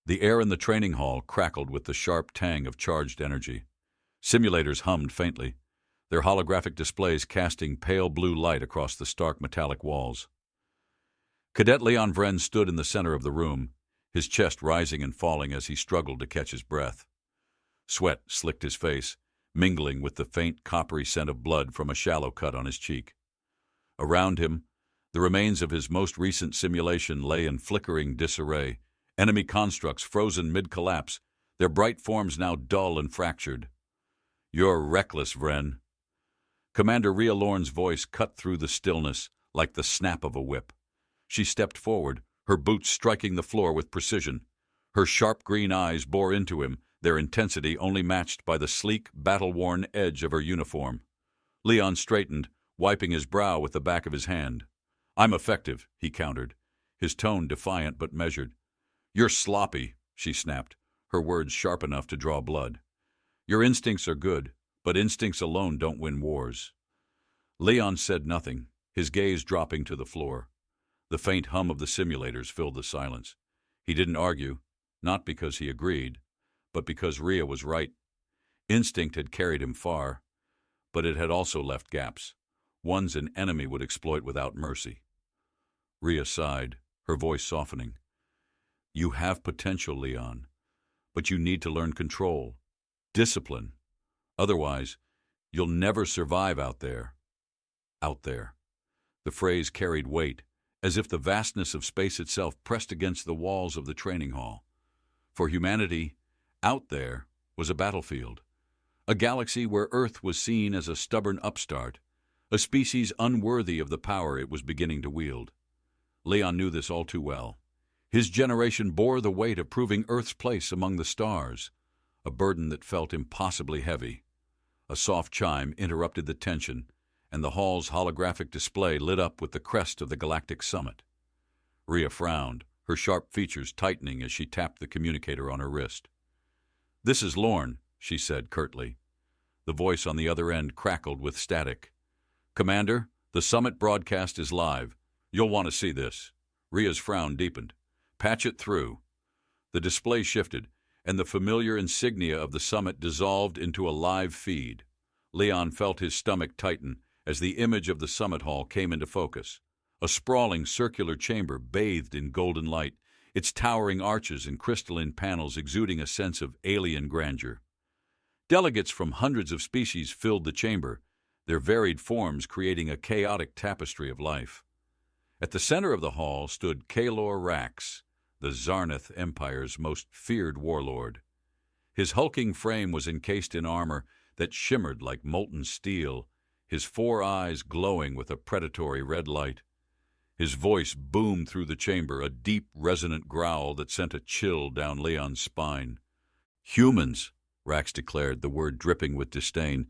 The air in the training hall crackled with the sharp tang of charged energy. Simulators hummed faintly, their holographic displays casting pale blue light across the stark metallic walls. Cadet Leon Vren stood in the center of the room, his chest rising and falling as he struggled to catch his breath. Sweat slicked his face, mingling with the faint coppery scent of blood from a shallow cut on his cheek. Around him, the remains of his most recent simulation lay in flickering disarray, enemy constructs frozen mid-collapse, their bright forms now dull and fractured. "You're reckless, Vren." Commander Rhea Lorne's voice cut through the stillness like the snap of a whip. She stepped forward, her boots striking the floor with precision. Her sharp green eyes bore into him, their intensity only matched by the sleek, battle-worn edge of her uniform. Leon straightened, wiping his brow with the back of his hand. "I'm effective," he countered, his tone defiant but measured. "You're sloppy," she snapped, her words sharp enough to draw blood. "Your instincts are good, but instincts alone don't win wars." Leon said nothing, his gaze dropping to the floor. The faint hum of the simulators filled the silence. He didn't argue, not because he agreed, but because Rhea was right. Instinct had carried him far, but it had also left gaps, ones an enemy would exploit without mercy. Rhea sighed, her voice softening. "You have potential, Leon, but you need to learn control, discipline. Otherwise, you'll never survive out there." Out there. The phrase carried weight, as if the vastness of space itself pressed against the walls of the training hall. For humanity, out there was a battlefield, a galaxy where Earth was seen as a stubborn upstart, a species unworthy of the power it was beginning to wield. Leon knew this all too well. His generation bore the weight of proving Earth's place among the stars, a burden that felt impossibly heavy. A soft chime interrupted the tension, and the hall's holographic display lit up with the crest of the galactic summit. Rhea frowned, her sharp features tightening as she tapped the communicator on her wrist. "This is Lorne," she said curtly. The voice on the other end crackled with static. "Commander, the summit broadcast is live. You'll want to see this." Rhea's frown deepened. "Patch it through." The display shifted, and the familiar insignia of the summit dissolved into a live feed. Leon felt his stomach tighten as the image of the summit hall came into focus. A sprawling circular chamber bathed in golden light, its towering arches and crystalline panels exuding a sense of alien grandeur. Delegates from hundreds of species filled the chamber, their varied forms creating a chaotic tapestry of life. At the center of the hall stood Kalor Rax, the Zarnath Empire's most feared warlord. His hulking frame was encased in armor that shimmered like molten steel, his 4 eyes glowing with a predatory red light. His voice boomed through the chamber, a deep, resonant growl that sent a chill down Leon's spine. "Humans," Rax declared, the word dripping with disdain,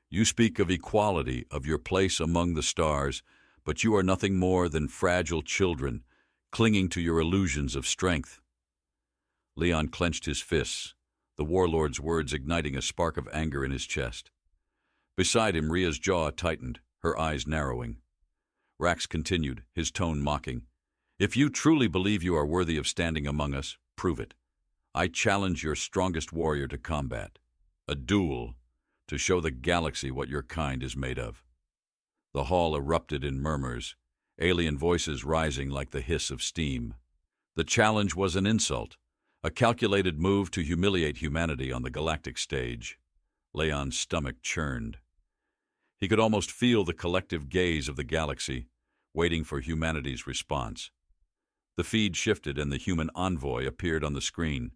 "you speak of equality, of your place among the stars, but you are nothing more than fragile children, clinging to your illusions of strength." Leon clenched his fists, the warlord's words igniting a spark of anger in his chest. Beside him, Rhea's jaw tightened, her eyes narrowing. Rax continued, his tone mocking. "If you truly believe you are worthy of standing among us, prove it. I challenge your strongest warrior to combat. A duel, to show the galaxy what your kind is made of." The hall erupted in murmurs, alien voices rising like the hiss of steam. The challenge was an insult, a calculated move to humiliate humanity on the galactic stage. Leon's stomach churned. He could almost feel the collective gaze of the galaxy, waiting for humanity's response. The feed shifted and the human envoy appeared on the screen,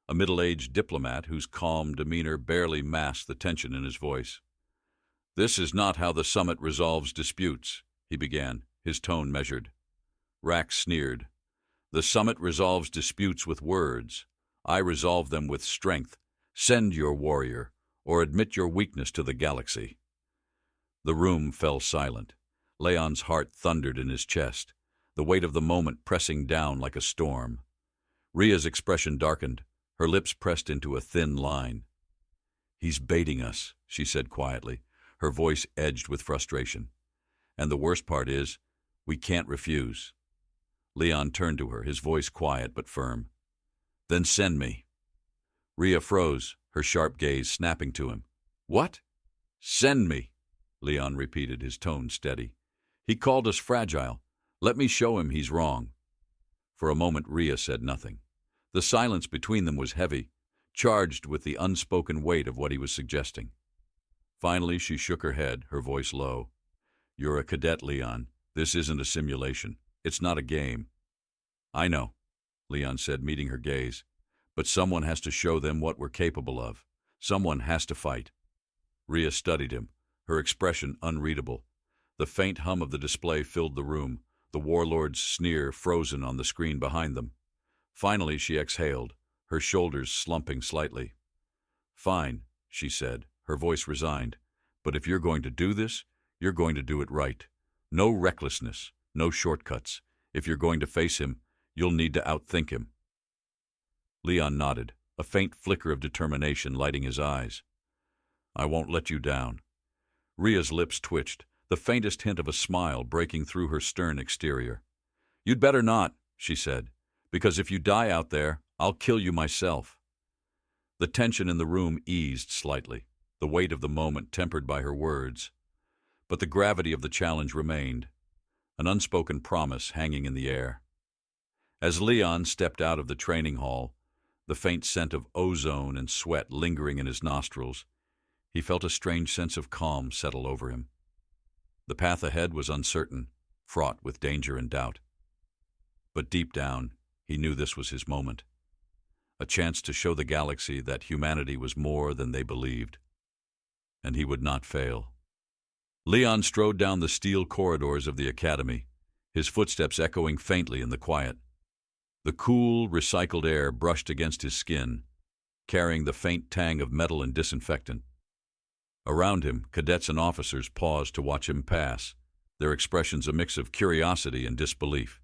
a middle-aged diplomat whose calm demeanor barely masked the tension in his voice. "This is not how the summit resolves disputes," he began, his tone measured. Rax sneered. "The summit resolves disputes with words. I resolve them with strength. Send your warrior, or admit your weakness to the galaxy." The room fell silent. Leon's heart thundered in his chest, the weight of the moment pressing down like a storm. Rhea's expression darkened, her lips pressed into a thin line. "He's baiting us," she said quietly, her voice edged with frustration. "And the worst part is, we can't refuse." Leon turned to her, his voice quiet but firm. Then send me. Rhea froze, her sharp gaze snapping to him. What? Send me, Leon repeated, his tone steady. He called us fragile. Let me show him he's wrong. For a moment Rhea said nothing. The silence between them was heavy, charged with the unspoken weight of what he was suggesting. Finally she shook her head, her voice low. You're a cadet, Leon. This isn't a simulation. It's not a game. I know, Leon said, meeting her gaze. But someone has to show them what we're capable of. Someone has to fight. Rhea studied him, her expression unreadable. The faint hum of the display filled the room, the warlord's sneer frozen on the screen behind them. Finally she exhaled, her shoulders slumping slightly. Fine, she said, her voice resigned. But if you're going to do this, you're going to do it right. No recklessness, no shortcuts. If you're going to face him, you'll need to outthink him. Leon nodded, a faint flicker of determination lighting his eyes. I won't let you down. Rhea's lips twitched, the faintest hint of a smile breaking through her stern exterior. You'd better not, she said, because if you die out there, I'll kill you myself. The tension in the room eased slightly, the weight of the moment tempered by her words. But the gravity of the challenge remained, an unspoken promise hanging in the air. As Leon stepped out of the training hall, the faint scent of ozone and sweat lingering in his nostrils, he felt a strange sense of calm settle over him. The path ahead was uncertain, fraught with danger and doubt. But deep down, he knew this was his moment. A chance to show the galaxy that humanity was more than they believed. And he would not fail. Leon strode down the steel corridors of the academy, his footsteps echoing faintly in the quiet. The cool, recycled air brushed against his skin, carrying the faint tang of metal and disinfectant. Around him, cadets and officers paused to watch him pass, their expressions a mix of curiosity and disbelief.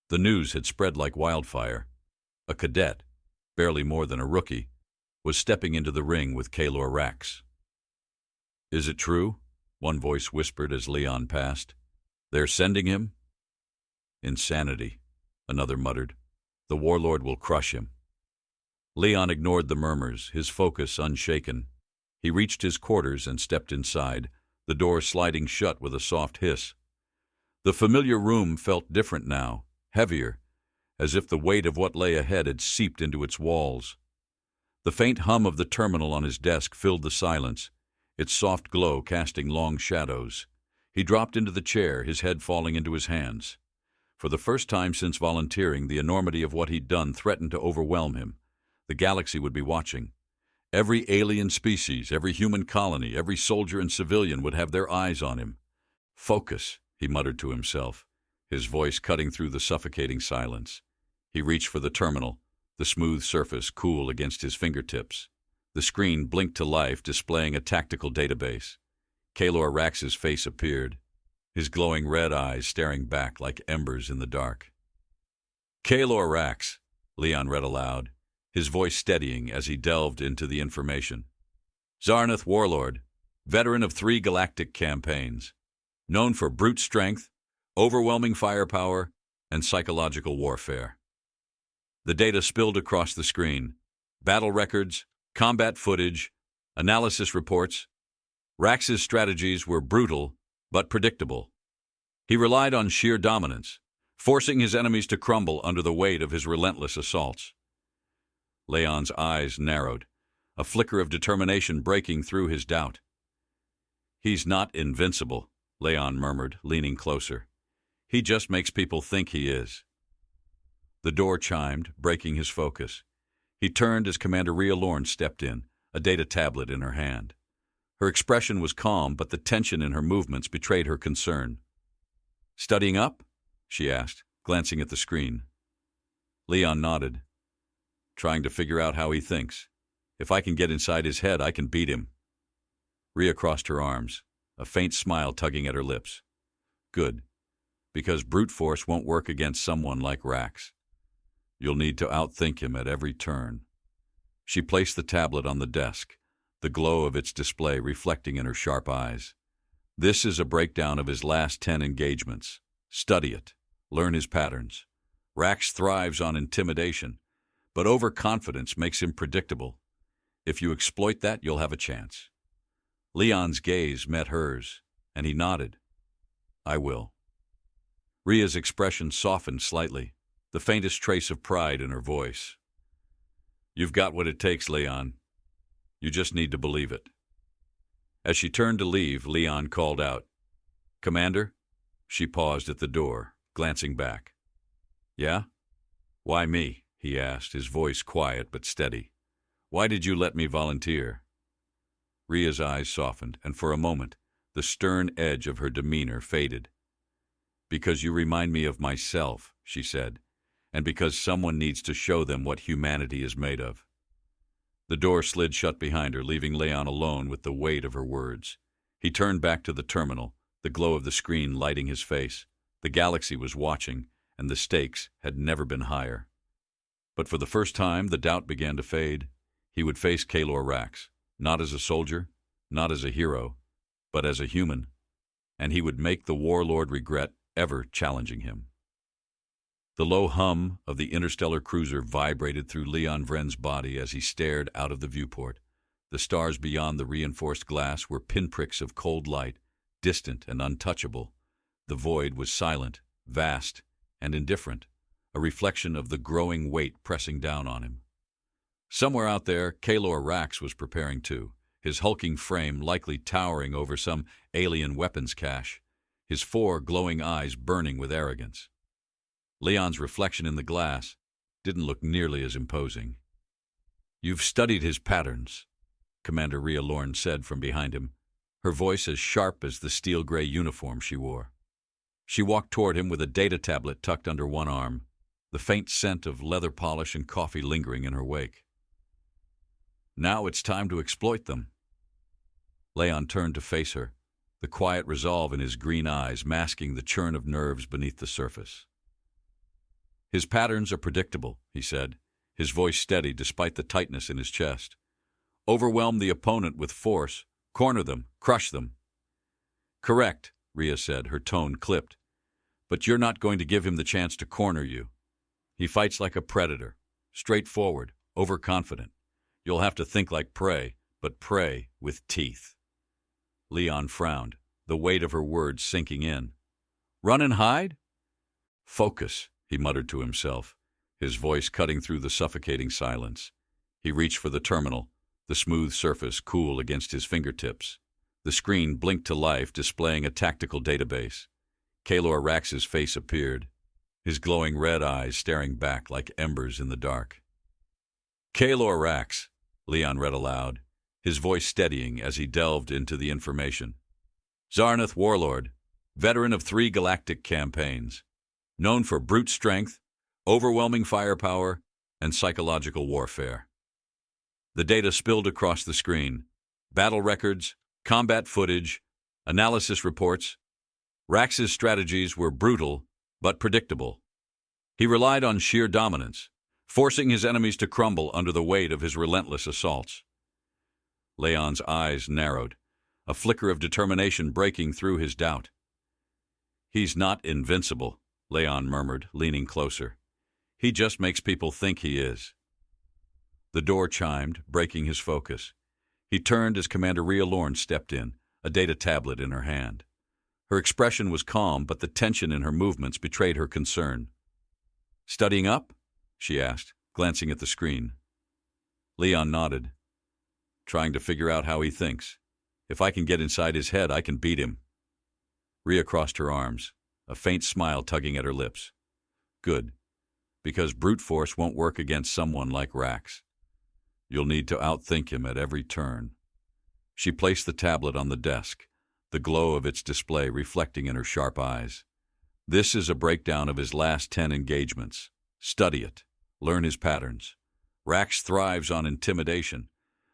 The news had spread like wildfire. A cadet, barely more than a rookie, was stepping into the ring with Kalor Rax. Is it true? One voice whispered as Leon passed. They're sending him? Insanity, another muttered. The warlord will crush him. Leon ignored the murmurs, his focus unshaken. He reached his quarters and stepped inside, the door sliding shut with a soft hiss. The familiar room felt different now, heavier, as if the weight of what lay ahead had seeped into its walls. The faint hum of the terminal on his desk filled the silence, its soft glow casting long shadows. He dropped into the chair, his head falling into his hands. For the first time since volunteering, the enormity of what he'd done threatened to overwhelm him. The galaxy would be watching. Every alien species, every human colony, every soldier and civilian would have their eyes on him. Focus, he muttered to himself, his voice cutting through the suffocating silence. He reached for the terminal, the smooth surface cool against his fingertips. The screen blinked to life, displaying a tactical database. Kalor Rax's face appeared, his glowing red eyes staring back like embers in the dark. Kalor Rax, Leon read aloud, his voice steadying as he delved into the information. Zarnath Warlord, veteran of 3 galactic campaigns, known for brute strength, overwhelming firepower, and psychological warfare. The data spilled across the screen. Battle records, combat footage, analysis reports. Rax's strategies were brutal but predictable. He relied on sheer dominance, forcing his enemies to crumble under the weight of his relentless assaults. Leon's eyes narrowed, a flicker of determination breaking through his doubt. He's not invincible, Leon murmured, leaning closer. He just makes people think he is. The door chimed, breaking his focus. He turned as Commander Rhea Lorne stepped in, a data tablet in her hand. Her expression was calm, but the tension in her movements betrayed her concern. Studying up? She asked, glancing at the screen. Leon nodded. Trying to figure out how he thinks. If I can get inside his head, I can beat him. Rhea crossed her arms, a faint smile tugging at her lips. Good, because brute force won't work against someone like Rax. You'll need to outthink him at every turn. She placed the tablet on the desk, the glow of its display reflecting in her sharp eyes. This is a breakdown of his last 10 engagements. Study it. Learn his patterns. Rax thrives on intimidation, but overconfidence makes him predictable. If you exploit that, you'll have a chance. Leon's gaze met hers, and he nodded. I will. Rhea's expression softened slightly, the faintest trace of pride in her voice. You've got what it takes, Leon. You just need to believe it. As she turned to leave, Leon called out, Commander? She paused at the door, glancing back. Yeah? Why me? He asked, his voice quiet but steady. Why did you let me volunteer? Rhea's eyes softened, and for a moment, the stern edge of her demeanor faded. Because you remind me of myself, she said, and because someone needs to show them what humanity is made of. The door slid shut behind her, leaving Leon alone with the weight of her words. He turned back to the terminal, the glow of the screen lighting his face. The galaxy was watching, and the stakes had never been higher. But for the first time, the doubt began to fade. He would face Kalor Rax, not as a soldier, not as a hero, but as a human, and he would make the warlord regret ever challenging him. The low hum of the interstellar cruiser vibrated through Leon Vren's body as he stared out of the viewport. The stars beyond the reinforced glass were pinpricks of cold light, distant and untouchable. The void was silent, vast, and indifferent, a reflection of the growing weight pressing down on him. Somewhere out there, Kalor Rax was preparing too, his hulking frame likely towering over some alien weapons cache, his 4 glowing eyes burning with arrogance. Leon's reflection in the glass didn't look nearly as imposing. You've studied his patterns, Commander Rhea Lorne said from behind him, her voice as sharp as the steel-gray uniform she wore. She walked toward him with a data tablet tucked under one arm, the faint scent of leather polish and coffee lingering in her wake. Now it's time to exploit them. Leon turned to face her, the quiet resolve in his green eyes masking the churn of nerves beneath the surface. His patterns are predictable, he said, his voice steady despite the tightness in his chest. Overwhelm the opponent with force, corner them, crush them. Correct, Rhea said, her tone clipped. But you're not going to give him the chance to corner you. He fights like a predator, straightforward, overconfident. You'll have to think like prey, but prey with teeth. Leon frowned, the weight of her words sinking in. Run and hide? Focus, he muttered to himself, his voice cutting through the suffocating silence. He reached for the terminal, the smooth surface cool against his fingertips. The screen blinked to life, displaying a tactical database. Kalor Rax's face appeared, his glowing red eyes staring back like embers in the dark. Kalor Rax, Leon read aloud, his voice steadying as he delved into the information. Zarnath Warlord, veteran of 3 galactic campaigns, known for brute strength, overwhelming firepower, and psychological warfare. The data spilled across the screen. Battle records, combat footage, analysis reports. Rax's strategies were brutal but predictable. He relied on sheer dominance, forcing his enemies to crumble under the weight of his relentless assaults. Leon's eyes narrowed, a flicker of determination breaking through his doubt. He's not invincible, Leon murmured, leaning closer. He just makes people think he is. The door chimed, breaking his focus. He turned as Commander Rhea Lorne stepped in, a data tablet in her hand. Her expression was calm, but the tension in her movements betrayed her concern. Studying up? She asked, glancing at the screen. Leon nodded. Trying to figure out how he thinks. If I can get inside his head, I can beat him. Rhea crossed her arms, a faint smile tugging at her lips. Good, because brute force won't work against someone like Rax. You'll need to outthink him at every turn. She placed the tablet on the desk, the glow of its display reflecting in her sharp eyes. This is a breakdown of his last 10 engagements. Study it. Learn his patterns. Rax thrives on intimidation,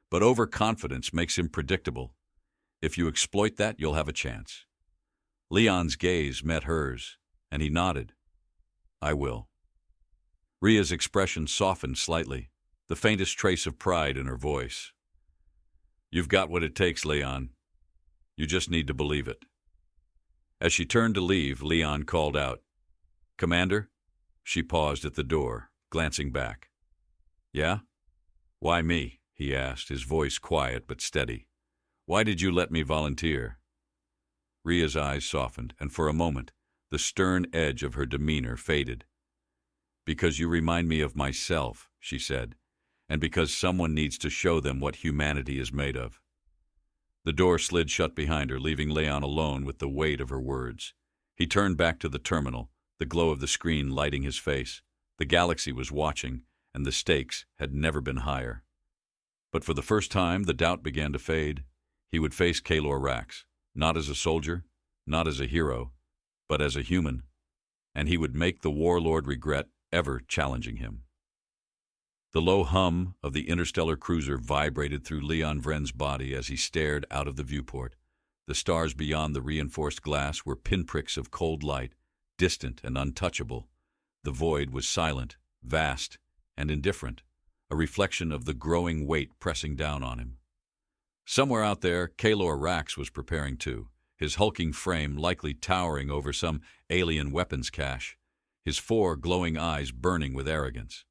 but overconfidence makes him predictable. If you exploit that, you'll have a chance. Leon's gaze met hers, and he nodded. I will. Rhea's expression softened slightly, the faintest trace of pride in her voice. You've got what it takes, Leon. You just need to believe it. As she turned to leave, Leon called out, Commander? She paused at the door, glancing back. Yeah? Why me? He asked, his voice quiet but steady. Why did you let me volunteer? Rhea's eyes softened, and for a moment, the stern edge of her demeanor faded. Because you remind me of myself, she said, and because someone needs to show them what humanity is made of. The door slid shut behind her, leaving Leon alone with the weight of her words. He turned back to the terminal, the glow of the screen lighting his face. The galaxy was watching, and the stakes had never been higher. But for the first time, the doubt began to fade. He would face Kalor Rax, not as a soldier, not as a hero, but as a human, and he would make the warlord regret ever challenging him. The low hum of the interstellar cruiser vibrated through Leon Vren's body as he stared out of the viewport. The stars beyond the reinforced glass were pinpricks of cold light, distant and untouchable. The void was silent, vast, and indifferent, a reflection of the growing weight pressing down on him. Somewhere out there, Kalor Rax was preparing too, his hulking frame likely towering over some alien weapons cache, his 4 glowing eyes burning with arrogance.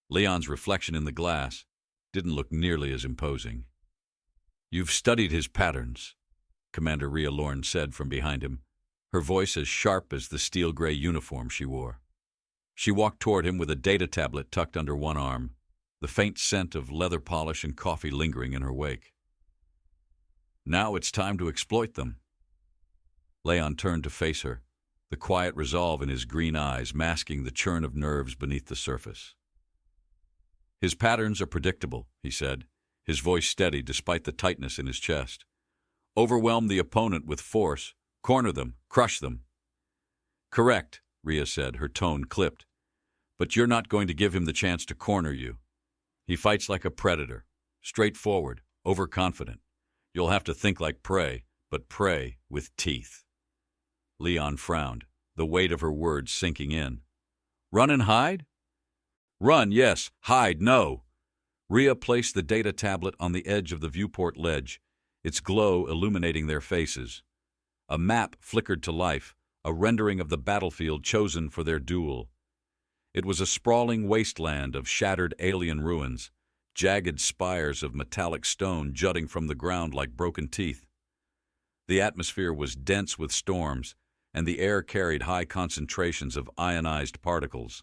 Leon's reflection in the glass didn't look nearly as imposing. "You've studied his patterns," Commander Rhea Lorne said from behind him, her voice as sharp as the steel-gray uniform she wore. She walked toward him with a data tablet tucked under one arm, the faint scent of leather polish and coffee lingering in her wake. "Now it's time to exploit them." Leon turned to face her, the quiet resolve in his green eyes masking the churn of nerves beneath the surface. "His patterns are predictable," he said, his voice steady despite the tightness in his chest. "Overwhelm the opponent with force, corner them, crush them." "Correct," Rhea said, her tone clipped. "But you're not going to give him the chance to corner you. He fights like a predator, straightforward, overconfident. You'll have to think like prey, but prey with teeth." Leon frowned, the weight of her words sinking in. "Run and hide?" "Run, yes. Hide, no." Rhea placed the data tablet on the edge of the viewport ledge, its glow illuminating their faces. A map flickered to life, a rendering of the battlefield chosen for their duel. It was a sprawling wasteland of shattered alien ruins, jagged spires of metallic stone jutting from the ground like broken teeth. The atmosphere was dense with storms, and the air carried high concentrations of ionized particles.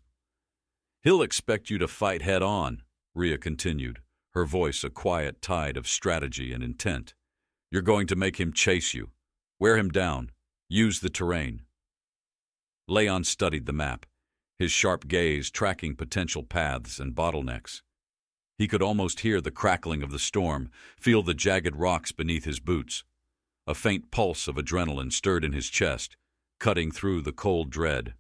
"He'll expect you to fight head-on," Rhea continued, her voice a quiet tide of strategy and intent. "You're going to make him chase you. Wear him down. Use the terrain." Leon studied the map, his sharp gaze tracking potential paths and bottlenecks. He could almost hear the crackling of the storm, feel the jagged rocks beneath his boots. A faint pulse of adrenaline stirred in his chest, cutting through the cold dread.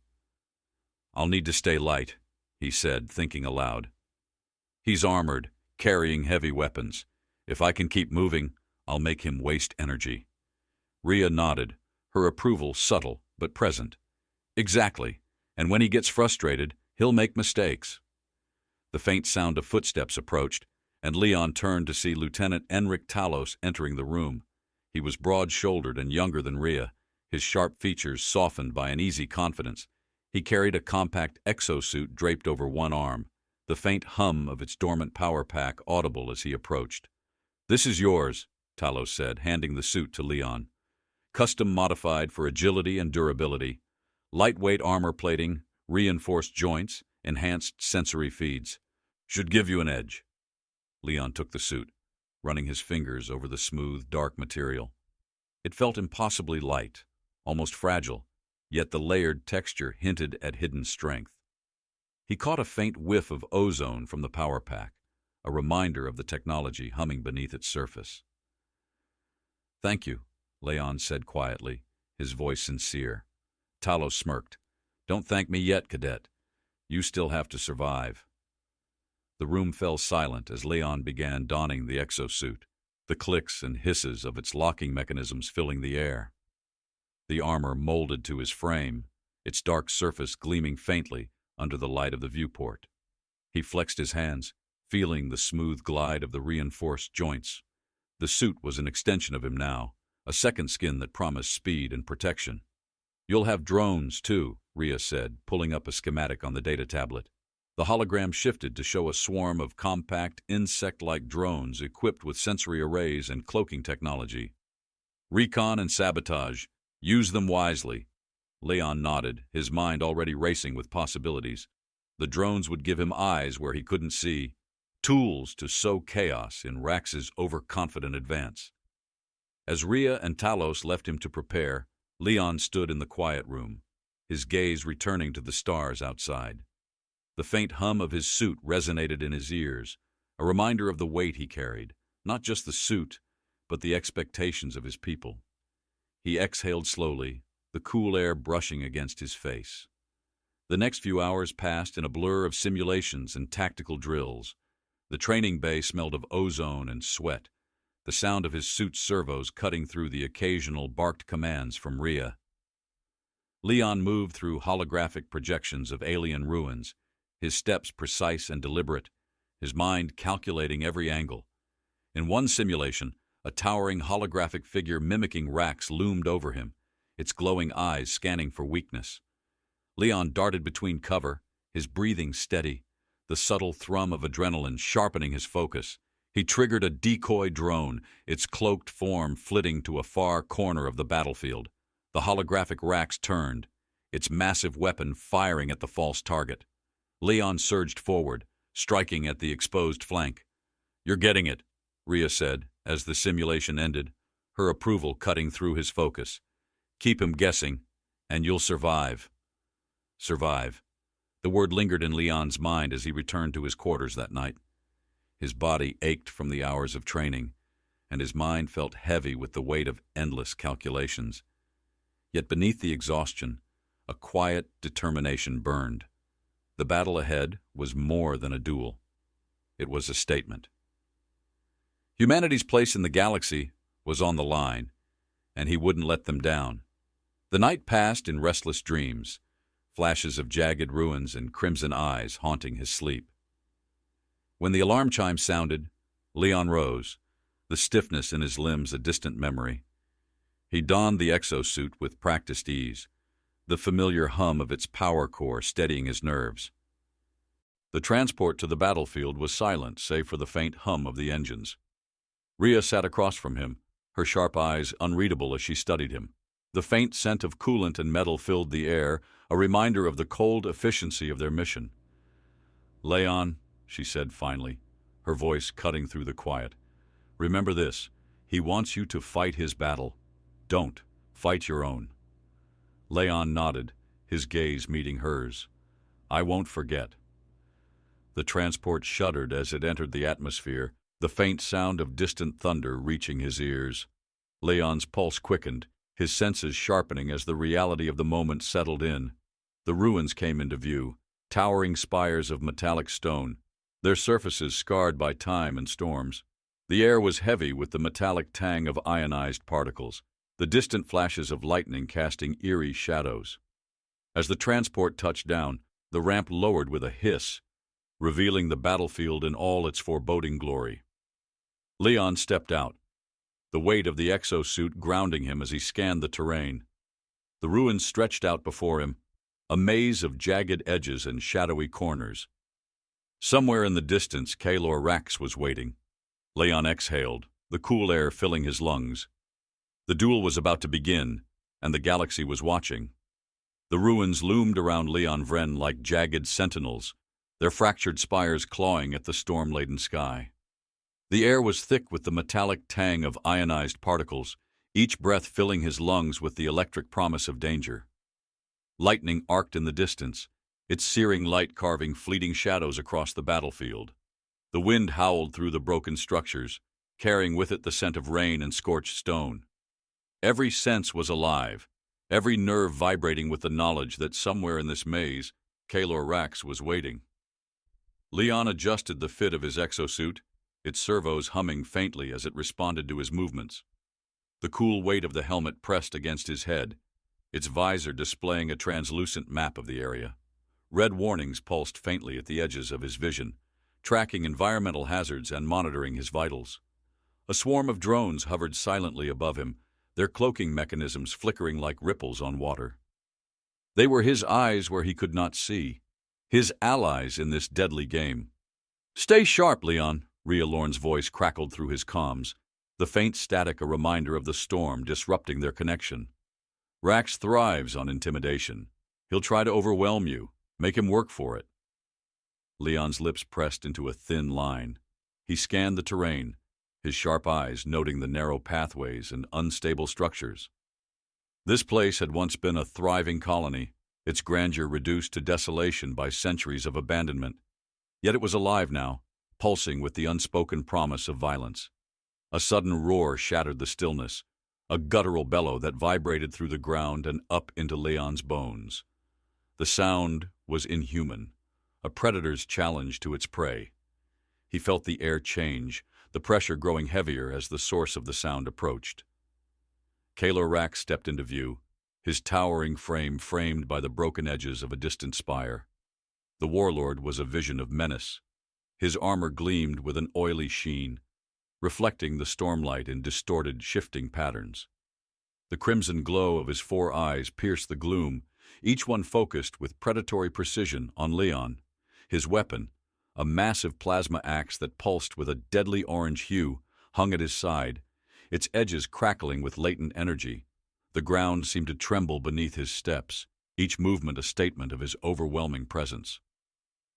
"I'll need to stay light," he said, thinking aloud. "He's armored, carrying heavy weapons. If I can keep moving, I'll make him waste energy." Rhea nodded, her approval subtle but present. "Exactly, and when he gets frustrated, he'll make mistakes." The faint sound of footsteps approached, and Leon turned to see Lieutenant Enric Talos entering the room. He was broad-shouldered and younger than Rhea, his sharp features softened by an easy confidence. He carried a compact exosuit draped over one arm, the faint hum of its dormant power pack audible as he approached. "This is yours," Talos said, handing the suit to Leon. "Custom modified for agility and durability. Lightweight armor plating, reinforced joints, enhanced sensory feeds. Should give you an edge." Leon took the suit, running his fingers over the smooth, dark material. It felt impossibly light, almost fragile, yet the layered texture hinted at hidden strength. He caught a faint whiff of ozone from the power pack, a reminder of the technology humming beneath its surface. "Thank you," Leon said quietly, his voice sincere. Talos smirked. "Don't thank me yet, Cadet. You still have to survive." The room fell silent as Leon began donning the exosuit, the clicks and hisses of its locking mechanisms filling the air. The armor molded to his frame, its dark surface gleaming faintly under the light of the viewport. He flexed his hands, feeling the smooth glide of the reinforced joints. The suit was an extension of him now, a second skin that promised speed and protection. "You'll have drones, too," Rhea said, pulling up a schematic on the data tablet. The hologram shifted to show a swarm of compact, insect-like drones equipped with sensory arrays and cloaking technology. Recon and sabotage. Use them wisely. Leon nodded, his mind already racing with possibilities. The drones would give him eyes where he couldn't see, tools to sow chaos in Rax's overconfident advance. As Rhea and Talos left him to prepare, Leon stood in the quiet room, his gaze returning to the stars outside. The faint hum of his suit resonated in his ears, a reminder of the weight he carried, not just the suit, but the expectations of his people. He exhaled slowly, the cool air brushing against his face. The next few hours passed in a blur of simulations and tactical drills. The training bay smelled of ozone and sweat, the sound of his suit's servos cutting through the occasional barked commands from Rhea. Leon moved through holographic projections of alien ruins, his steps precise and deliberate, his mind calculating every angle. In one simulation, a towering holographic figure mimicking Rax loomed over him, its glowing eyes scanning for weakness. Leon darted between cover, his breathing steady, the subtle thrum of adrenaline sharpening his focus. He triggered a decoy drone, its cloaked form flitting to a far corner of the battlefield. The holographic Rax turned, its massive weapon firing at the false target. Leon surged forward, striking at the exposed flank. "You're getting it," Rhea said, as the simulation ended, her approval cutting through his focus. "Keep him guessing, and you'll survive." Survive. The word lingered in Leon's mind as he returned to his quarters that night. His body ached from the hours of training, and his mind felt heavy with the weight of endless calculations. Yet beneath the exhaustion, a quiet determination burned. The battle ahead was more than a duel. It was a statement. Humanity's place in the galaxy was on the line, and he wouldn't let them down. The night passed in restless dreams, flashes of jagged ruins and crimson eyes haunting his sleep. When the alarm chime sounded, Leon rose, the stiffness in his limbs a distant memory. He donned the exosuit with practiced ease, the familiar hum of its power core steadying his nerves. The transport to the battlefield was silent save for the faint hum of the engines. Rhea sat across from him, her sharp eyes unreadable as she studied him. The faint scent of coolant and metal filled the air, a reminder of the cold efficiency of their mission. "Leon," she said finally, her voice cutting through the quiet, "remember this. He wants you to fight his battle. Don't fight your own." Leon nodded, his gaze meeting hers. "I won't forget." The transport shuddered as it entered the atmosphere, the faint sound of distant thunder reaching his ears. Leon's pulse quickened, his senses sharpening as the reality of the moment settled in. The ruins came into view, towering spires of metallic stone, their surfaces scarred by time and storms. The air was heavy with the metallic tang of ionized particles, the distant flashes of lightning casting eerie shadows. As the transport touched down, the ramp lowered with a hiss, revealing the battlefield in all its foreboding glory. Leon stepped out, the weight of the exosuit grounding him as he scanned the terrain. The ruins stretched out before him, a maze of jagged edges and shadowy corners. Somewhere in the distance, Kalor Rax was waiting. Leon exhaled, the cool air filling his lungs. The duel was about to begin, and the galaxy was watching. The ruins loomed around Leon Vren like jagged sentinels, their fractured spires clawing at the storm-laden sky. The air was thick with the metallic tang of ionized particles, each breath filling his lungs with the electric promise of danger. Lightning arced in the distance, its searing light carving fleeting shadows across the battlefield. The wind howled through the broken structures, carrying with it the scent of rain and scorched stone. Every sense was alive, every nerve vibrating with the knowledge that somewhere in this maze, Kalor Rax was waiting. Leon adjusted the fit of his exosuit, its servos humming faintly as it responded to his movements. The cool weight of the helmet pressed against his head, its visor displaying a translucent map of the area. Red warnings pulsed faintly at the edges of his vision, tracking environmental hazards and monitoring his vitals. A swarm of drones hovered silently above him, their cloaking mechanisms flickering like ripples on water. They were his eyes where he could not see, his allies in this deadly game. "Stay sharp, Leon," Rialorn's voice crackled through his comms, the faint static a reminder of the storm disrupting their connection. "Rax thrives on intimidation. He'll try to overwhelm you. Make him work for it." Leon's lips pressed into a thin line. He scanned the terrain, his sharp eyes noting the narrow pathways and unstable structures. This place had once been a thriving colony, its grandeur reduced to desolation by centuries of abandonment. Yet it was alive now, pulsing with the unspoken promise of violence. A sudden roar shattered the stillness, a guttural bellow that vibrated through the ground and up into Leon's bones. The sound was inhuman, a predator's challenge to its prey. He felt the air change, the pressure growing heavier as the source of the sound approached. Kaelor Rax stepped into view, his towering frame framed by the broken edges of a distant spire. The warlord was a vision of menace. His armor gleamed with an oily sheen, reflecting the stormlight in distorted, shifting patterns. The crimson glow of his 4 eyes pierced the gloom, each one focused with predatory precision on Leon. His weapon, a massive plasma axe that pulsed with a deadly orange hue, hung at his side, its edges crackling with latent energy. The ground seemed to tremble beneath his steps, each movement a statement of his overwhelming presence.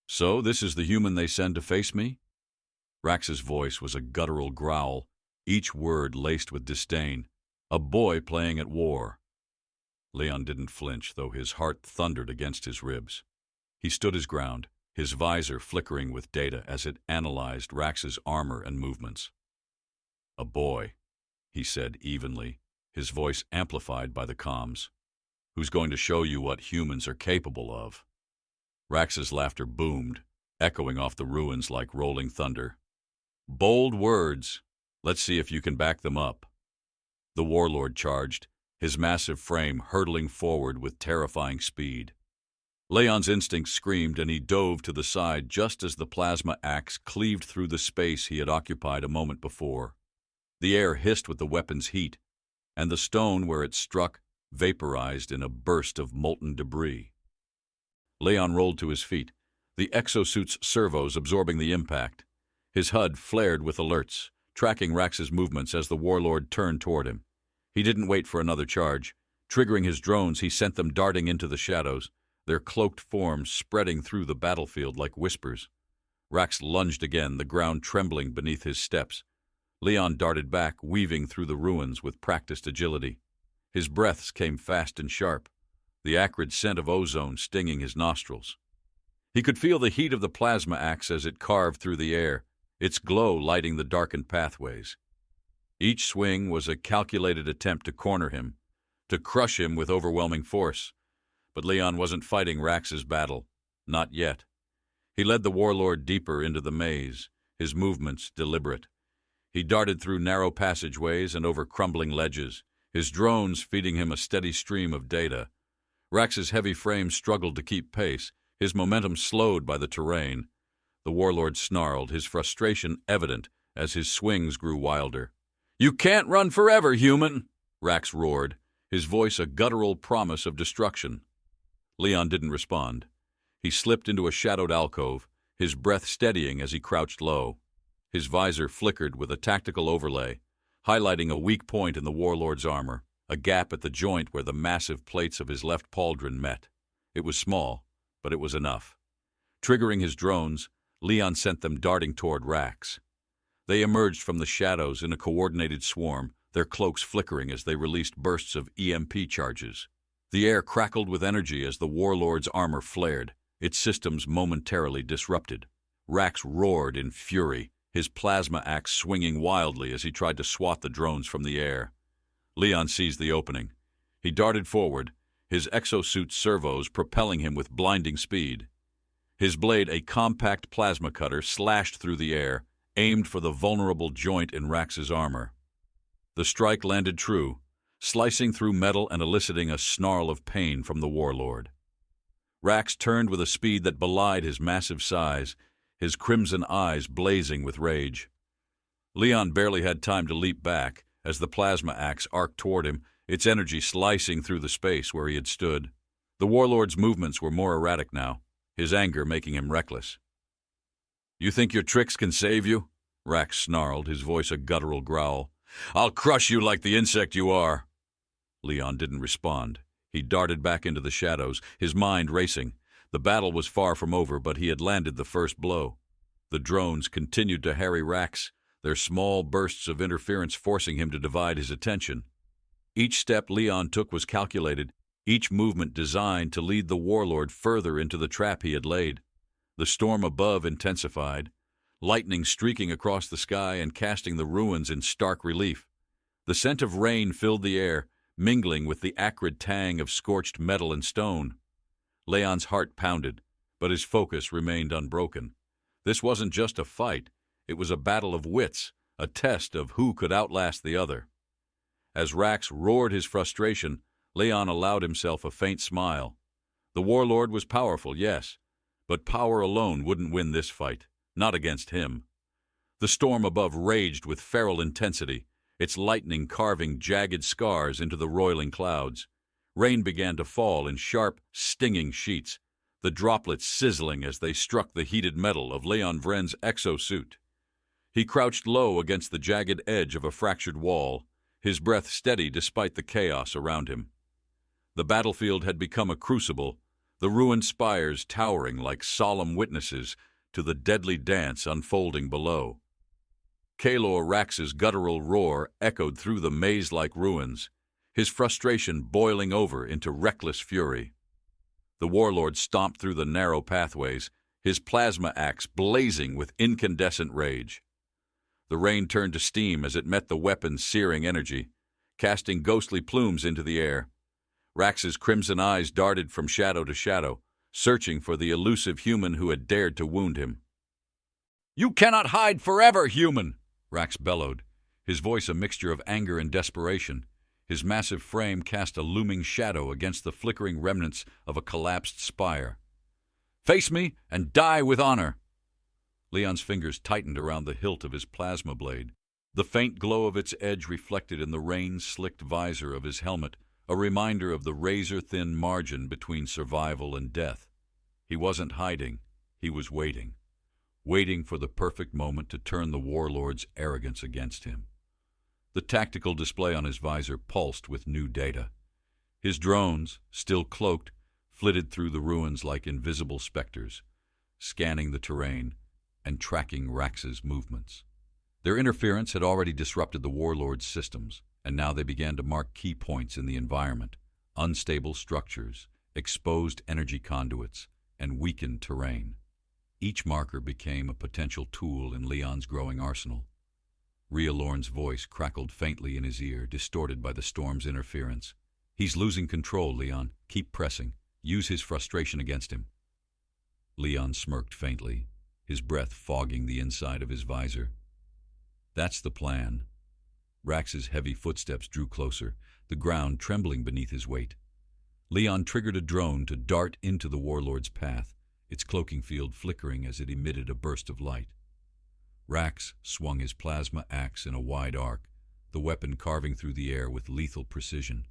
"So this is the human they send to face me?" Rax's voice was a guttural growl, each word laced with disdain. A boy playing at war. Leon didn't flinch, though his heart thundered against his ribs. He stood his ground, his visor flickering with data as it analyzed Rax's armor and movements. "A boy," he said evenly, his voice amplified by the comms. "Who's going to show you what humans are capable of?" Rax's laughter boomed, echoing off the ruins like rolling thunder. "Bold words. Let's see if you can back them up." The warlord charged, his massive frame hurtling forward with terrifying speed. Leon's instincts screamed, and he dove to the side just as the plasma axe cleaved through the space he had occupied a moment before. The air hissed with the weapon's heat, and the stone where it struck vaporized in a burst of molten debris. Leon rolled to his feet, the exosuit's servos absorbing the impact. His HUD flared with alerts, tracking Rax's movements as the warlord turned toward him. He didn't wait for another charge. Triggering his drones, he sent them darting into the shadows, their cloaked forms spreading through the battlefield like whispers. Rax lunged again, the ground trembling beneath his steps. Leon darted back, weaving through the ruins with practiced agility. His breaths came fast and sharp, the acrid scent of ozone stinging his nostrils. He could feel the heat of the plasma axe as it carved through the air, its glow lighting the darkened pathways. Each swing was a calculated attempt to corner him, to crush him with overwhelming force. But Leon wasn't fighting Rax's battle. Not yet. He led the warlord deeper into the maze, his movements deliberate. He darted through narrow passageways and over crumbling ledges, his drones feeding him a steady stream of data. Rax's heavy frame struggled to keep pace, his momentum slowed by the terrain. The warlord snarled, his frustration evident as his swings grew wilder. "You can't run forever, human!" Rax roared, his voice a guttural promise of destruction. Leon didn't respond. He slipped into a shadowed alcove, his breath steadying as he crouched low. His visor flickered with a tactical overlay, highlighting a weak point in the warlord's armor, a gap at the joint where the massive plates of his left pauldron met. It was small, but it was enough. Triggering his drones, Leon sent them darting toward Rax. They emerged from the shadows in a coordinated swarm, their cloaks flickering as they released bursts of EMP charges. The air crackled with energy as the warlord's armor flared, its systems momentarily disrupted. Rax roared in fury, his plasma axe swinging wildly as he tried to swat the drones from the air. Leon seized the opening. He darted forward, his exosuit servos propelling him with blinding speed. His blade, a compact plasma cutter, slashed through the air, aimed for the vulnerable joint in Rax's armor. The strike landed true, slicing through metal and eliciting a snarl of pain from the warlord. Rax turned with a speed that belied his massive size, his crimson eyes blazing with rage. Leon barely had time to leap back as the plasma axe arced toward him, its energy slicing through the space where he had stood. The warlord's movements were more erratic now, his anger making him reckless. "You think your tricks can save you?" Rax snarled, his voice a guttural growl. "I'll crush you like the insect you are." Leon didn't respond. He darted back into the shadows, his mind racing. The battle was far from over, but he had landed the first blow. The drones continued to harry Rax, their small bursts of interference forcing him to divide his attention. Each step Leon took was calculated, each movement designed to lead the warlord further into the trap he had laid. The storm above intensified, lightning streaking across the sky and casting the ruins in stark relief. The scent of rain filled the air, mingling with the acrid tang of scorched metal and stone. Leon's heart pounded, but his focus remained unbroken. This wasn't just a fight, it was a battle of wits, a test of who could outlast the other. As Rax roared his frustration, Leon allowed himself a faint smile. The warlord was powerful, yes, but power alone wouldn't win this fight, not against him. The storm above raged with feral intensity, its lightning carving jagged scars into the roiling clouds. Rain began to fall in sharp, stinging sheets, the droplets sizzling as they struck the heated metal of Leon Vren's exosuit. He crouched low against the jagged edge of a fractured wall, his breath steady despite the chaos around him. The battlefield had become a crucible, the ruined spires towering like solemn witnesses to the deadly dance unfolding below. Kalor Rax's guttural roar echoed through the maze-like ruins, his frustration boiling over into reckless fury. The warlord stomped through the narrow pathways, his plasma axe blazing with incandescent rage. The rain turned to steam as it met the weapon's searing energy, casting ghostly plumes into the air. Rax's crimson eyes darted from shadow to shadow, searching for the elusive human who had dared to wound him. "You cannot hide forever, human!" Rax bellowed, his voice a mixture of anger and desperation. His massive frame cast a looming shadow against the flickering remnants of a collapsed spire. "Face me and die with honor!" Leon's fingers tightened around the hilt of his plasma blade, the faint glow of its edge reflected in the rain-slicked visor of his helmet, a reminder of the razor-thin margin between survival and death. He wasn't hiding, he was waiting for the perfect moment to turn the warlord's arrogance against him. The tactical display on his visor pulsed with new data. His drones, still cloaked, flitted through the ruins like invisible specters, scanning the terrain and tracking Rax's movements. Their interference had already disrupted the warlord's systems, and now they began to mark key points in the environment: unstable structures, exposed energy conduits, and weakened terrain. Each marker became a potential tool in Leon's growing arsenal. Rialorn's voice crackled faintly in his ear, distorted by the storm's interference. "He's losing control, Leon. Keep pressing. Use his frustration against him." Leon smirked faintly, his breath fogging the inside of his visor. "That's the plan." Rax's heavy footsteps drew closer, the ground trembling beneath his weight. Leon triggered a drone to dart into the warlord's path, its cloaking field flickering as it emitted a burst of light. Rax swung his plasma axe in a wide arc, the weapon carving through the air with lethal precision.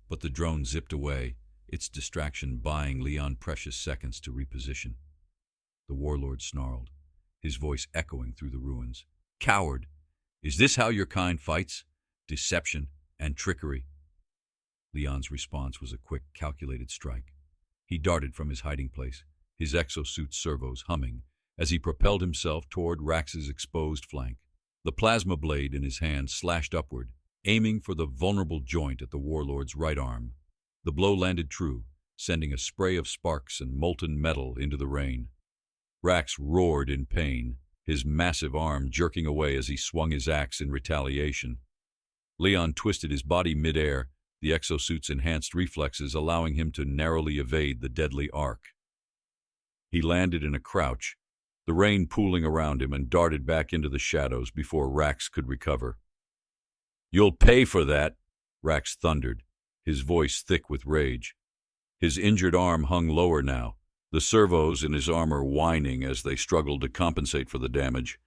But the drone zipped away, its distraction buying Leon precious seconds to reposition. The warlord snarled, his voice echoing through the ruins. "Coward! Is this how your kind fights? Deception and trickery." Leon's response was a quick, calculated strike. He darted from his hiding place, his exosuit servos humming, as he propelled himself toward Rax's exposed flank. The plasma blade in his hand slashed upward, aiming for the vulnerable joint at the warlord's right arm. The blow landed true, sending a spray of sparks and molten metal into the rain. Rax roared in pain, his massive arm jerking away as he swung his axe in retaliation. Leon twisted his body mid-air, the exosuit's enhanced reflexes allowing him to narrowly evade the deadly arc. He landed in a crouch, the rain pooling around him, and darted back into the shadows before Rax could recover. "You'll pay for that," Rax thundered, his voice thick with rage. His injured arm hung lower now, the servos in his armor whining as they struggled to compensate for the damage.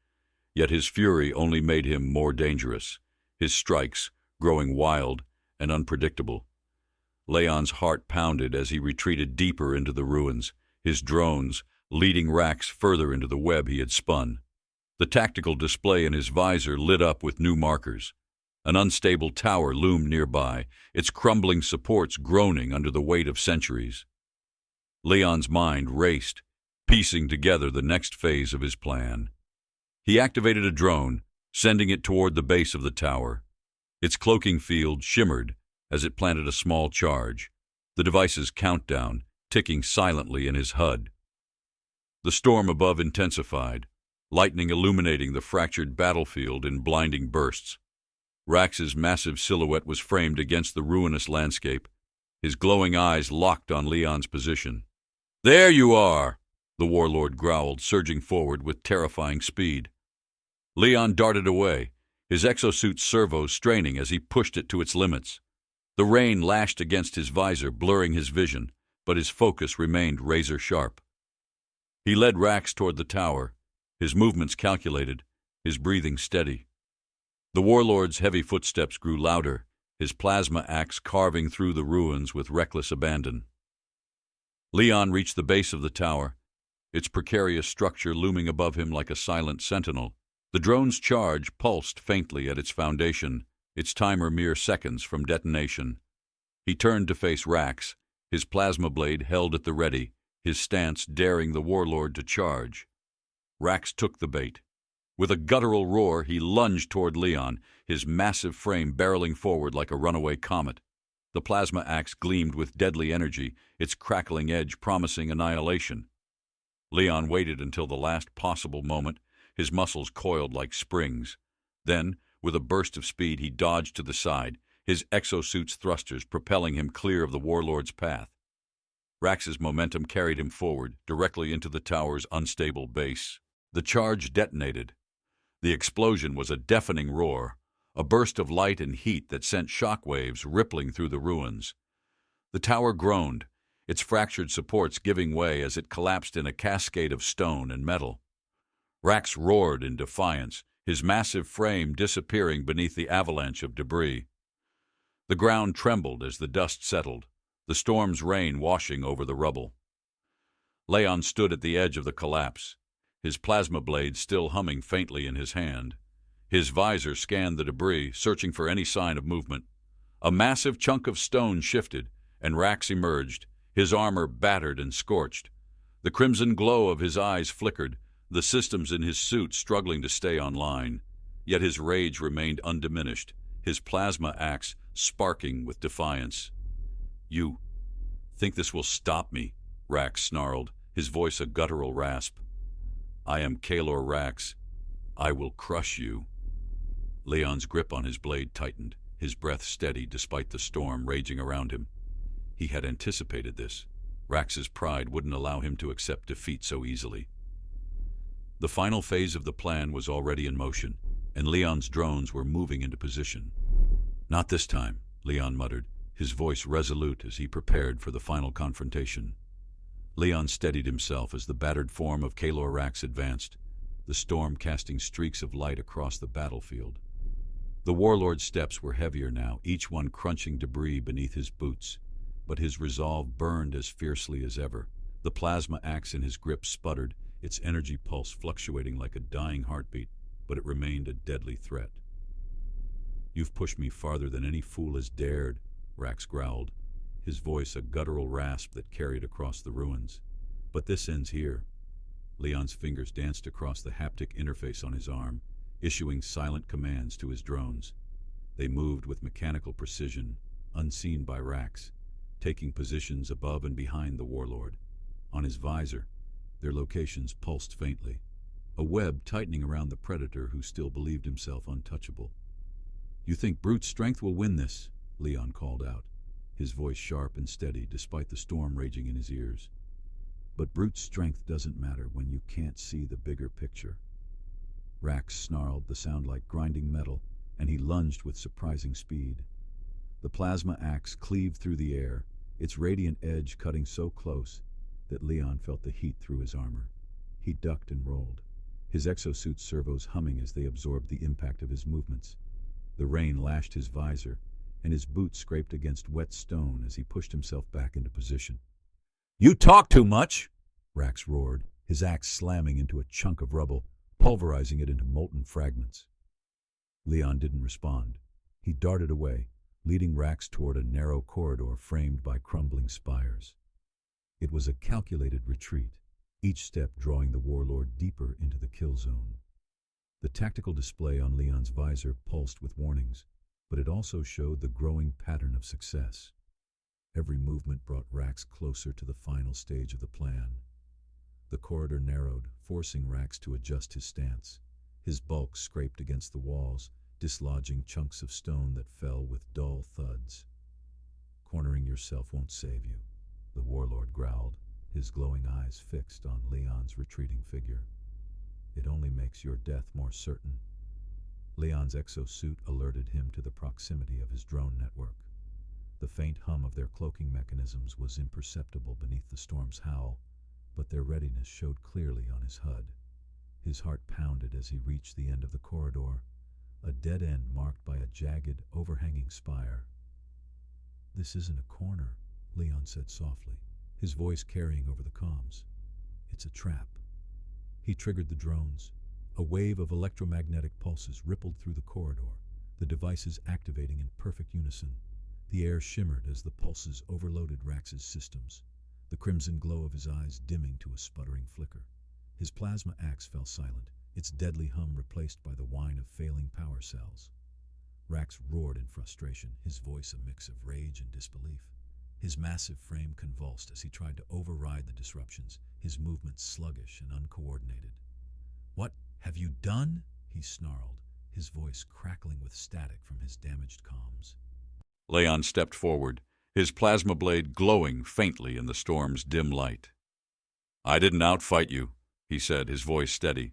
Yet his fury only made him more dangerous, his strikes growing wild and unpredictable. Leon's heart pounded as he retreated deeper into the ruins, his drones leading Rax further into the web he had spun. The tactical display in his visor lit up with new markers. An unstable tower loomed nearby, its crumbling supports groaning under the weight of centuries. Leon's mind raced, piecing together the next phase of his plan. He activated a drone, sending it toward the base of the tower. Its cloaking field shimmered as it planted a small charge, the device's countdown ticking silently in his HUD. The storm above intensified, lightning illuminating the fractured battlefield in blinding bursts. Rax's massive silhouette was framed against the ruinous landscape, his glowing eyes locked on Leon's position. "There you are!" the warlord growled, surging forward with terrifying speed. Leon darted away, his exosuit servo straining as he pushed it to its limits. The rain lashed against his visor, blurring his vision, but his focus remained razor-sharp. He led Rax toward the tower, his movements calculated, his breathing steady. The warlord's heavy footsteps grew louder, his plasma axe carving through the ruins with reckless abandon. Leon reached the base of the tower, its precarious structure looming above him like a silent sentinel. The drone's charge pulsed faintly at its foundation, its timer mere seconds from detonation. He turned to face Rax, his plasma blade held at the ready, his stance daring the warlord to charge. Rax took the bait. With a guttural roar, he lunged toward Leon, his massive frame barreling forward like a runaway comet. The plasma axe gleamed with deadly energy, its crackling edge promising annihilation. Leon waited until the last possible moment, his muscles coiled like springs. Then, with a burst of speed, he dodged to the side, his exosuit's thrusters propelling him clear of the warlord's path. Rax's momentum carried him forward, directly into the tower's unstable base. The charge detonated. The explosion was a deafening roar, a burst of light and heat that sent shockwaves rippling through the ruins. The tower groaned, its fractured supports giving way as it collapsed in a cascade of stone and metal. Rax roared in defiance, his massive frame disappearing beneath the avalanche of debris. The ground trembled as the dust settled, the storm's rain washing over the rubble. Leon stood at the edge of the collapse, his plasma blade still humming faintly in his hand. His visor scanned the debris, searching for any sign of movement. A massive chunk of stone shifted, and Rax emerged, his armor battered and scorched. The crimson glow of his eyes flickered, the systems in his suit struggling to stay online. Yet his rage remained undiminished, his plasma axe sparking with defiance. "You think this will stop me?" Rax snarled, his voice a guttural rasp. "I am Kalor Rax. I will crush you." Leon's grip on his blade tightened, his breath steady despite the storm raging around him. He had anticipated this. Rax's pride wouldn't allow him to accept defeat so easily. The final phase of the plan was already in motion, and Leon's drones were moving into position. "Not this time," Leon muttered, his voice resolute as he prepared for the final confrontation. Leon steadied himself as the battered form of Kalor Rax advanced, the storm casting streaks of light across the battlefield. The warlord's steps were heavier now, each one crunching debris beneath his boots, but his resolve burned as fiercely as ever. The plasma axe in his grip sputtered, its energy pulse fluctuating like a dying heartbeat, but it remained a deadly threat. "You've pushed me farther than any fool has dared," Rax growled, his voice a guttural rasp that carried across the ruins. "But this ends here." Leon's fingers danced across the haptic interface on his arm, issuing silent commands to his drones. They moved with mechanical precision, unseen by Rax, taking positions above and behind the warlord. On his visor, their locations pulsed faintly, a web tightening around the predator who still believed himself untouchable. "You think brute strength will win this?" Leon called out, his voice sharp and steady despite the storm raging in his ears. "But brute strength doesn't matter when you can't see the bigger picture." Rax snarled, the sound like grinding metal, and he lunged with surprising speed. The plasma axe cleaved through the air, its radiant edge cutting so close that Leon felt the heat through his armor. He ducked and rolled, his exosuit servos humming as they absorbed the impact of his movements. The rain lashed his visor, and his boots scraped against wet stone as he pushed himself back into position. "You talk too much!" Rax roared, his axe slamming into a chunk of rubble, pulverizing it into molten fragments. Leon didn't respond. He darted away, leading Rax toward a narrow corridor framed by crumbling spires. It was a calculated retreat, each step drawing the warlord deeper into the kill zone. The tactical display on Leon's visor pulsed with warnings, but it also showed the growing pattern of success. Every movement brought Rax closer to the final stage of the plan. The corridor narrowed, forcing Rax to adjust his stance. His bulk scraped against the walls, dislodging chunks of stone that fell with dull thuds. "Cornering yourself won't save you," the warlord growled, his glowing eyes fixed on Leon's retreating figure. "It only makes your death more certain." Leon's exosuit alerted him to the proximity of his drone network. The faint hum of their cloaking mechanisms was imperceptible beneath the storm's howl, but their readiness showed clearly on his HUD. His heart pounded as he reached the end of the corridor, a dead end marked by a jagged, overhanging spire. "This isn't a corner," Leon said softly, his voice carrying over the comms. "It's a trap." He triggered the drones. A wave of electromagnetic pulses rippled through the corridor, the devices activating in perfect unison. The air shimmered as the pulses overloaded Rax's systems, the crimson glow of his eyes dimming to a sputtering flicker. His plasma axe fell silent, its deadly hum replaced by the whine of failing power cells. Rax roared in frustration, his voice a mix of rage and disbelief. His massive frame convulsed as he tried to override the disruptions, his movements sluggish and uncoordinated. "What have you done?" he snarled, his voice crackling with static from his damaged comms. Leon stepped forward, his plasma blade glowing faintly in the storm's dim light. "I didn't outfight you," he said, his voice steady.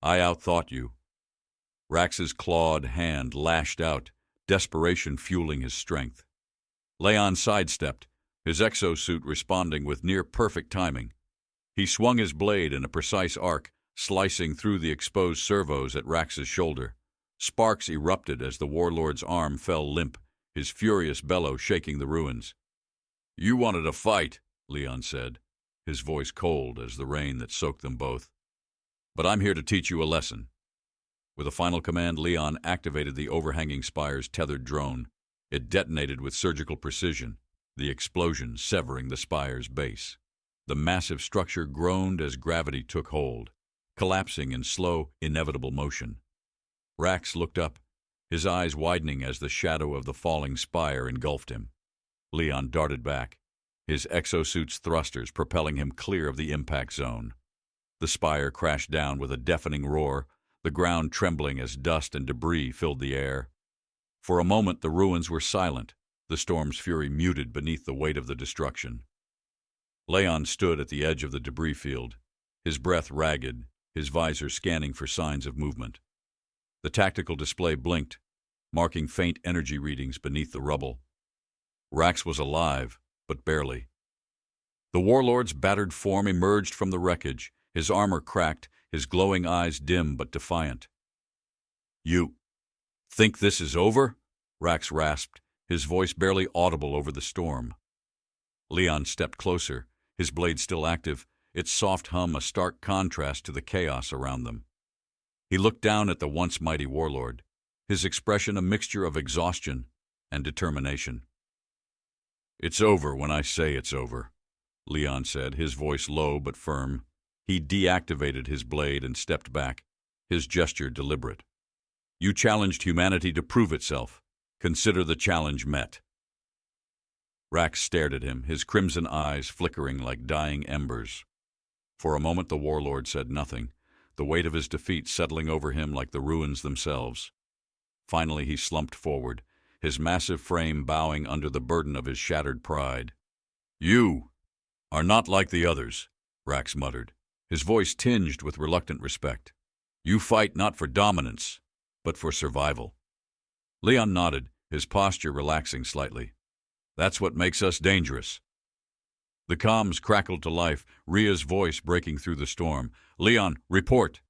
"I outthought you." Rax's clawed hand lashed out, desperation fueling his strength. Leon sidestepped, his exosuit responding with near-perfect timing. He swung his blade in a precise arc, slicing through the exposed servos at Rax's shoulder. Sparks erupted as the warlord's arm fell limp, his furious bellow shaking the ruins. "You wanted a fight," Leon said, his voice cold as the rain that soaked them both. "But I'm here to teach you a lesson." With a final command, Leon activated the overhanging spire's tethered drone. It detonated with surgical precision, the explosion severing the spire's base. The massive structure groaned as gravity took hold, collapsing in slow, inevitable motion. Rax looked up, his eyes widening as the shadow of the falling spire engulfed him. Leon darted back, his exosuit's thrusters propelling him clear of the impact zone. The spire crashed down with a deafening roar, the ground trembling as dust and debris filled the air. For a moment the ruins were silent, the storm's fury muted beneath the weight of the destruction. Leon stood at the edge of the debris field, his breath ragged, his visor scanning for signs of movement. The tactical display blinked, marking faint energy readings beneath the rubble. Rax was alive, but barely. The warlord's battered form emerged from the wreckage, his armor cracked, his glowing eyes dim but defiant. "You think this is over?" Rax rasped, his voice barely audible over the storm. Leon stepped closer, his blade still active, its soft hum a stark contrast to the chaos around them. He looked down at the once mighty warlord, his expression a mixture of exhaustion and determination. "It's over when I say it's over," Leon said, his voice low but firm. He deactivated his blade and stepped back, his gesture deliberate. "You challenged humanity to prove itself. Consider the challenge met." Rax stared at him, his crimson eyes flickering like dying embers. For a moment the warlord said nothing, the weight of his defeat settling over him like the ruins themselves. Finally he slumped forward, his massive frame bowing under the burden of his shattered pride. "You are not like the others," Rax muttered, his voice tinged with reluctant respect. "You fight not for dominance, but for survival." Leon nodded, his posture relaxing slightly. "That's what makes us dangerous." The comms crackled to life, Rhea's voice breaking through the storm. "Leon, report."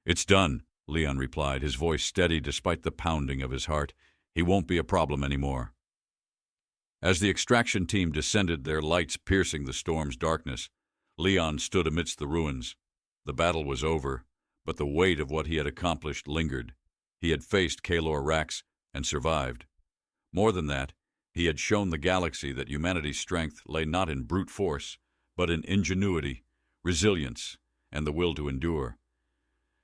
"It's done," Leon replied, his voice steady despite the pounding of his heart. "He won't be a problem anymore." As the extraction team descended, their lights piercing the storm's darkness, Leon stood amidst the ruins. The battle was over, but the weight of what he had accomplished lingered. He had faced Kalor Rax and survived. More than that, he had shown the galaxy that humanity's strength lay not in brute force, but in ingenuity, resilience, and the will to endure.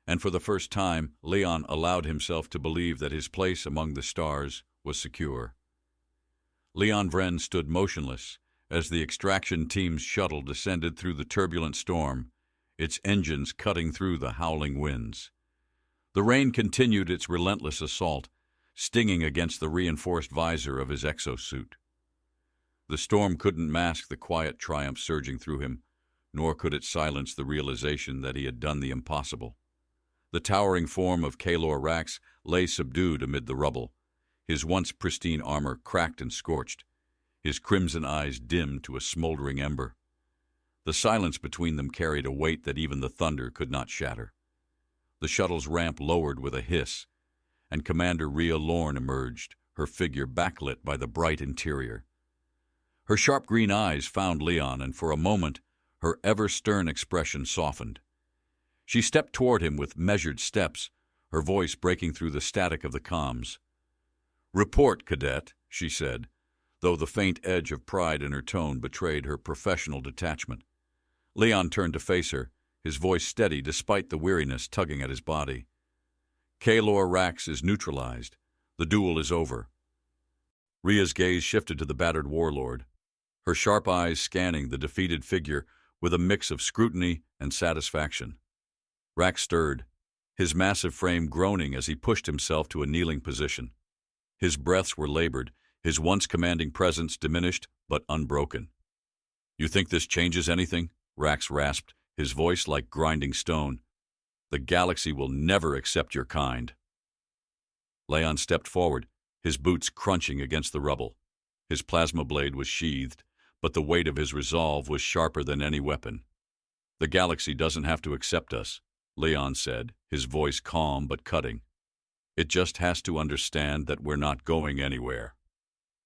And for the first time, Leon allowed himself to believe that his place among the stars was secure. Leon Vren stood motionless as the extraction team's shuttle descended through the turbulent storm, its engines cutting through the howling winds. The rain continued its relentless assault, stinging against the reinforced visor of his exosuit. The storm couldn't mask the quiet triumph surging through him, nor could it silence the realization that he had done the impossible. The towering form of Kalor Rax lay subdued amid the rubble, his once pristine armor cracked and scorched, his crimson eyes dimmed to a smoldering ember. The silence between them carried a weight that even the thunder could not shatter. The shuttle's ramp lowered with a hiss, and Commander Rhea Lorne emerged, her figure backlit by the bright interior. Her sharp green eyes found Leon, and for a moment her ever-stern expression softened. She stepped toward him with measured steps, her voice breaking through the static of the comms. "Report, Cadet," she said, though the faint edge of pride in her tone betrayed her professional detachment. Leon turned to face her, his voice steady despite the weariness tugging at his body. "Kalor Rax is neutralized. The duel is over." Rhea's gaze shifted to the battered warlord, her sharp eyes scanning the defeated figure with a mix of scrutiny and satisfaction. Rax stirred, his massive frame groaning as he pushed himself to a kneeling position. His breaths were labored, his once commanding presence diminished but unbroken. "You think this changes anything?" Rax rasped, his voice like grinding stone. "The galaxy will never accept your kind." Leon stepped forward, his boots crunching against the rubble. His plasma blade was sheathed, but the weight of his resolve was sharper than any weapon. "The galaxy doesn't have to accept us," Leon said, his voice calm but cutting. "It just has to understand that we're not going anywhere."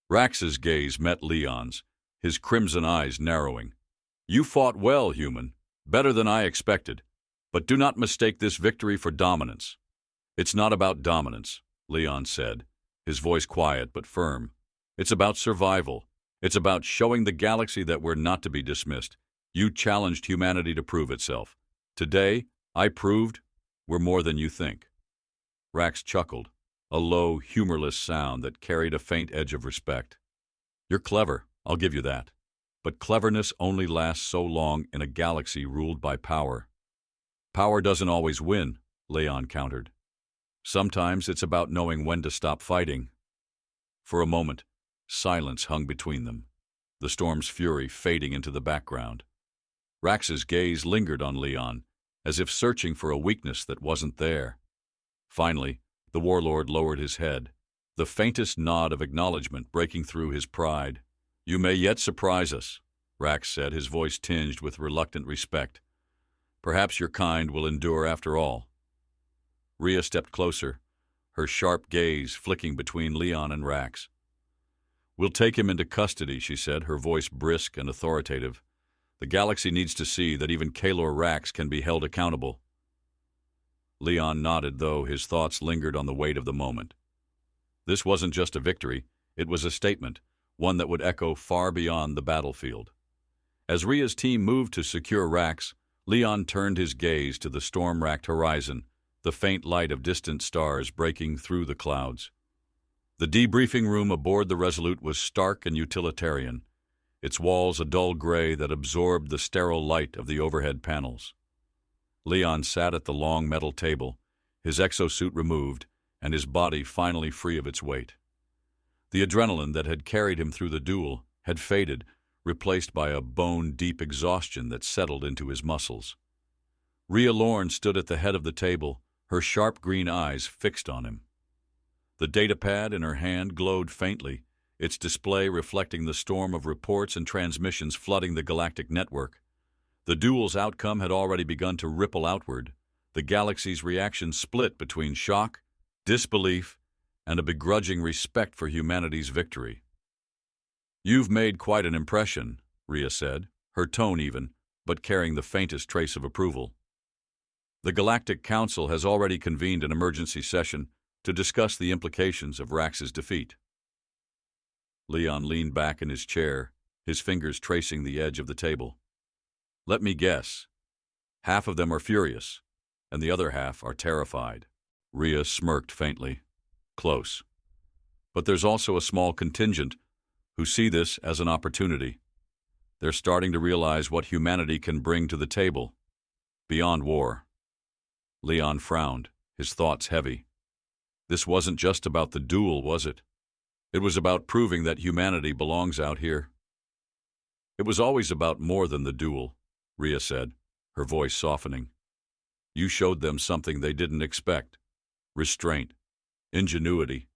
Rax's gaze met Leon's, his crimson eyes narrowing. "You fought well, human, better than I expected, but do not mistake this victory for dominance." "It's not about dominance," Leon said, his voice quiet but firm. "It's about survival. It's about showing the galaxy that we're not to be dismissed. You challenged humanity to prove itself. Today, I proved we're more than you think." Rax chuckled, a low, humorless sound that carried a faint edge of respect. "You're clever, I'll give you that. But cleverness only lasts so long in a galaxy ruled by power." "Power doesn't always win," Leon countered. "Sometimes it's about knowing when to stop fighting." For a moment, silence hung between them, the storm's fury fading into the background. Rax's gaze lingered on Leon, as if searching for a weakness that wasn't there. Finally, the warlord lowered his head, the faintest nod of acknowledgement breaking through his pride. "You may yet surprise us," Rax said, his voice tinged with reluctant respect. "Perhaps your kind will endure after all." Rhea stepped closer, her sharp gaze flicking between Leon and Rax. "We'll take him into custody," she said, her voice brisk and authoritative. "The galaxy needs to see that even Kalor Rax can be held accountable." Leon nodded, though his thoughts lingered on the weight of the moment. This wasn't just a victory, it was a statement, one that would echo far beyond the battlefield. As Rhea's team moved to secure Rax, Leon turned his gaze to the storm-racked horizon, the faint light of distant stars breaking through the clouds. The debriefing room aboard the Resolute was stark and utilitarian, its walls a dull gray that absorbed the sterile light of the overhead panels. Leon sat at the long metal table, his exosuit removed, and his body finally free of its weight. The adrenaline that had carried him through the duel had faded, replaced by a bone-deep exhaustion that settled into his muscles. Rhea Lorne stood at the head of the table, her sharp green eyes fixed on him. The datapad in her hand glowed faintly, its display reflecting the storm of reports and transmissions flooding the galactic network. The duel's outcome had already begun to ripple outward, the galaxy's reaction split between shock, disbelief, and a begrudging respect for humanity's victory. "You've made quite an impression," Rhea said, her tone even, but carrying the faintest trace of approval. The Galactic Council has already convened an emergency session to discuss the implications of Rax's defeat. Leon leaned back in his chair, his fingers tracing the edge of the table. Let me guess. Half of them are furious, and the other half are terrified. Rhea smirked faintly. Close. But there's also a small contingent who see this as an opportunity. They're starting to realize what humanity can bring to the table, beyond war. Leon frowned, his thoughts heavy. This wasn't just about the duel, was it? It was about proving that humanity belongs out here. It was always about more than the duel, Rhea said, her voice softening. You showed them something they didn't expect. Restraint, ingenuity,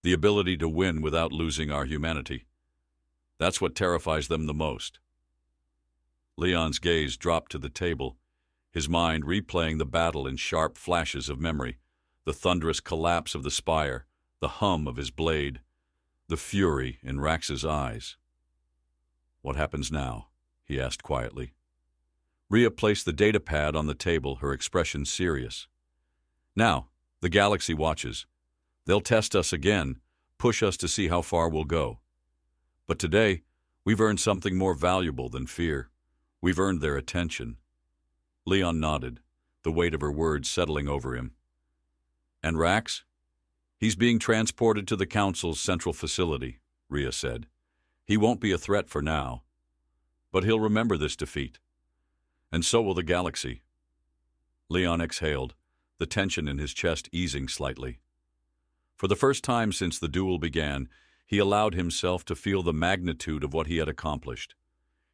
the ability to win without losing our humanity. That's what terrifies them the most. Leon's gaze dropped to the table, his mind replaying the battle in sharp flashes of memory, the thunderous collapse of the spire, the hum of his blade, the fury in Rax's eyes. What happens now? He asked quietly. Rhea placed the data pad on the table, her expression serious. Now, the galaxy watches. They'll test us again, push us to see how far we'll go. But today, we've earned something more valuable than fear. We've earned their attention. Leon nodded, the weight of her words settling over him. And Rax? He's being transported to the Council's central facility, Rhea said. He won't be a threat for now, but he'll remember this defeat. And so will the galaxy. Leon exhaled, the tension in his chest easing slightly. For the first time since the duel began, he allowed himself to feel the magnitude of what he had accomplished.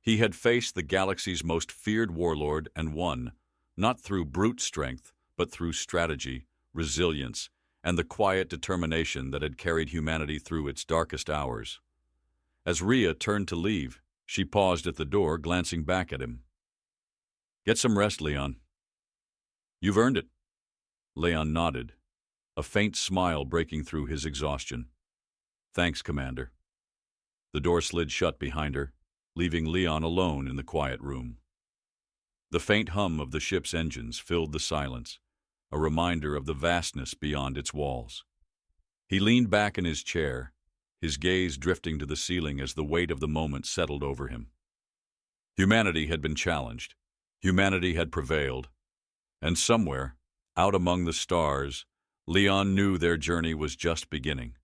He had faced the galaxy's most feared warlord and won, not through brute strength, but through strategy, resilience, and the quiet determination that had carried humanity through its darkest hours. As Rhea turned to leave, she paused at the door, glancing back at him. Get some rest, Leon. You've earned it. Leon nodded, a faint smile breaking through his exhaustion. Thanks, Commander. The door slid shut behind her, leaving Leon alone in the quiet room. The faint hum of the ship's engines filled the silence, a reminder of the vastness beyond its walls. He leaned back in his chair, his gaze drifting to the ceiling as the weight of the moment settled over him. Humanity had been challenged. Humanity had prevailed. And somewhere, out among the stars, Leon knew their journey was just beginning.